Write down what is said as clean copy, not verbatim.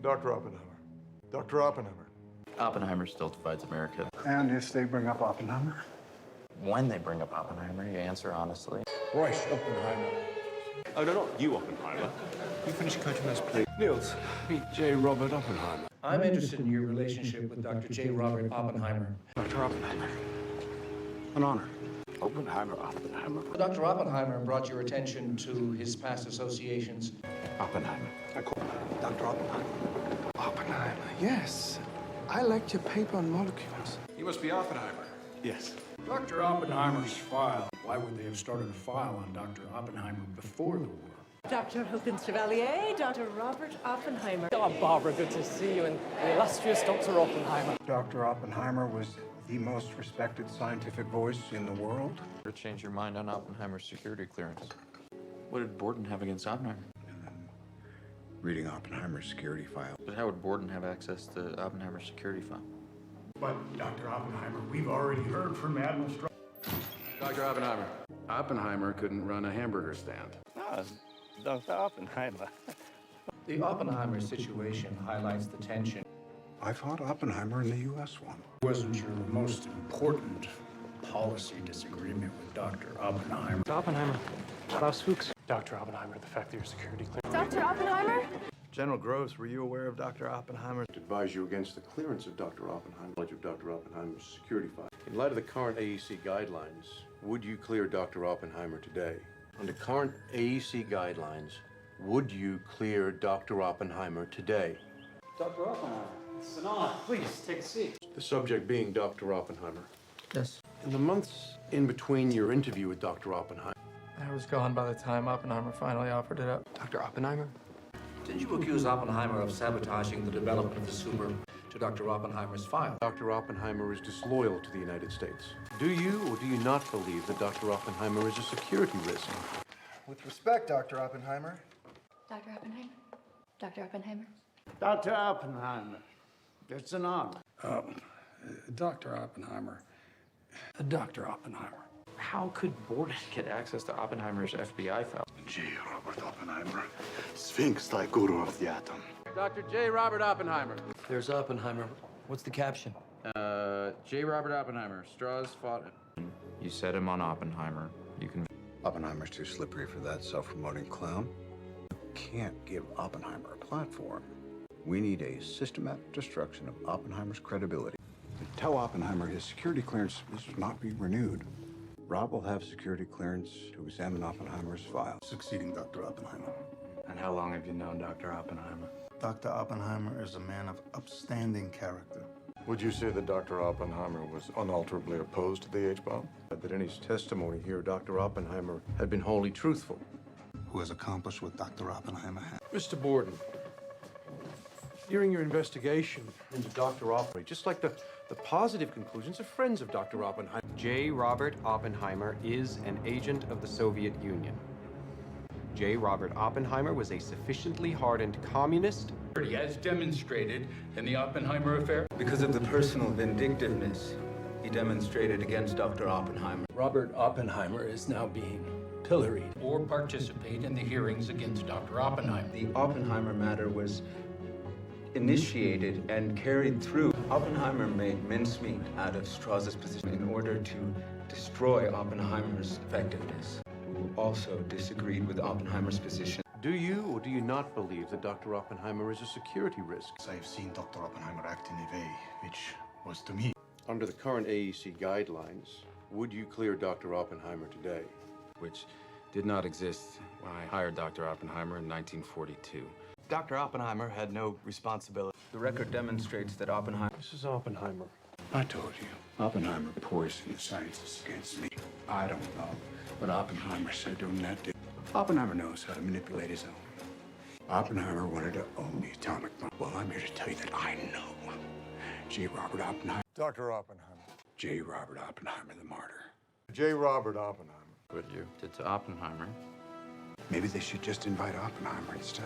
Dr. Oppenheimer. Dr. Oppenheimer. Oppenheimer still divides America. And if they bring up Oppenheimer? When they bring up Oppenheimer, you answer honestly. Royce Oppenheimer. Oh, no, not you, Oppenheimer. You finish coaching us, please. Niels, meet J. Robert Oppenheimer. I'm interested in your relationship with Dr. J. Robert Oppenheimer. Dr. Oppenheimer. An honor. Oppenheimer. Dr. Oppenheimer brought your attention to his past associations. Oppenheimer. I call Dr. Oppenheimer. Oppenheimer, yes. I liked your paper on molecules. You must be Oppenheimer. Yes. Dr. Oppenheimer's file. Why would they have started a file on Dr. Oppenheimer before the war? Dr. Hogan Chevalier, Dr. Robert Oppenheimer. Oh, Barbara, good to see you, and the illustrious Dr. Oppenheimer. Dr. Oppenheimer was the most respected scientific voice in the world. Or change your mind on Oppenheimer's security clearance. What did Borden have against Oppenheimer? Reading Oppenheimer's security file. But how would Borden have access to Oppenheimer's security file? But, Dr. Oppenheimer, we've already heard from Admiral Stroh. Dr. Oppenheimer. Oppenheimer couldn't run a hamburger stand. Dr. Oppenheimer. The Oppenheimer situation highlights the tension. I fought Oppenheimer in the U.S. one. Wasn't your most important policy disagreement with Dr. Oppenheimer? Oppenheimer. Klaus Fuchs. Dr. Oppenheimer, the fact that your security clearance. Dr. Oppenheimer? General Groves, were you aware of Dr. Oppenheimer? Advise you against the clearance of Dr. Oppenheimer, knowledge of Dr. Oppenheimer's security file. In light of the current AEC guidelines, would you clear Dr. Oppenheimer today? Under current AEC guidelines, would you clear Dr. Oppenheimer today? Dr. Oppenheimer, it's an honor. Please, take a seat. The subject being Dr. Oppenheimer. Yes. In the months in between your interview with Dr. Oppenheimer, I was gone by the time Oppenheimer finally offered it up. Dr. Oppenheimer? Did you accuse Oppenheimer of sabotaging the development of the super to Dr. Oppenheimer's file? Dr. Oppenheimer is disloyal to the United States. Do you or do you not believe that Dr. Oppenheimer is a security risk? With respect, Dr. Oppenheimer. Dr. Oppenheimer? Dr. Oppenheimer? Dr. Oppenheimer, it's an honor. Dr. Oppenheimer. Dr. Oppenheimer. How could Borden get access to Oppenheimer's FBI file? J. Robert Oppenheimer, Sphinx-like guru of the atom. Dr. J. Robert Oppenheimer. There's Oppenheimer. What's the caption? J. Robert Oppenheimer. Straws fought. You set him on Oppenheimer. You can. Oppenheimer's too slippery for that self-promoting clown. You can't give Oppenheimer a platform. We need a systematic destruction of Oppenheimer's credibility. Tell Oppenheimer his security clearance must not be renewed. Rob will have security clearance to examine Oppenheimer's file. Succeeding Dr. Oppenheimer. And how long have you known Dr. Oppenheimer? Dr. Oppenheimer is a man of upstanding character. Would you say that Dr. Oppenheimer was unalterably opposed to the H-bomb? That in his testimony here, Dr. Oppenheimer had been wholly truthful. Who has accomplished what Dr. Oppenheimer has. Mr. Borden, during your investigation into Dr. Oppenheimer, just like the positive conclusions of friends of Dr. Oppenheimer. J. Robert Oppenheimer is an agent of the Soviet Union. J. Robert Oppenheimer was a sufficiently hardened communist. As demonstrated in the Oppenheimer affair. Because of the personal vindictiveness he demonstrated against Dr. Oppenheimer. Robert Oppenheimer is now being pilloried. Or participate in the hearings against Dr. Oppenheimer. The Oppenheimer matter was initiated and carried through. Oppenheimer made mincemeat out of Strauss's position in order to destroy Oppenheimer's effectiveness, who also disagreed with Oppenheimer's position. Do you or do you not believe that Dr. Oppenheimer is a security risk? I have seen Dr. Oppenheimer act in a way which was to me. Under the current AEC guidelines, would you clear Dr. Oppenheimer today? Which did not exist when I hired Dr. Oppenheimer in 1942. Dr. Oppenheimer had no responsibility. The record demonstrates that Oppenheimer... Mrs. Oppenheimer. I told you, Oppenheimer poisoned the scientists against me. I don't know what Oppenheimer said during that day. Oppenheimer knows how to manipulate his own. Oppenheimer wanted to own the atomic bomb. Well, I'm here to tell you that I know. J. Robert Oppenheimer. Dr. Oppenheimer. J. Robert Oppenheimer, the martyr. J. Robert Oppenheimer. What you did to Oppenheimer. Maybe they should just invite Oppenheimer instead.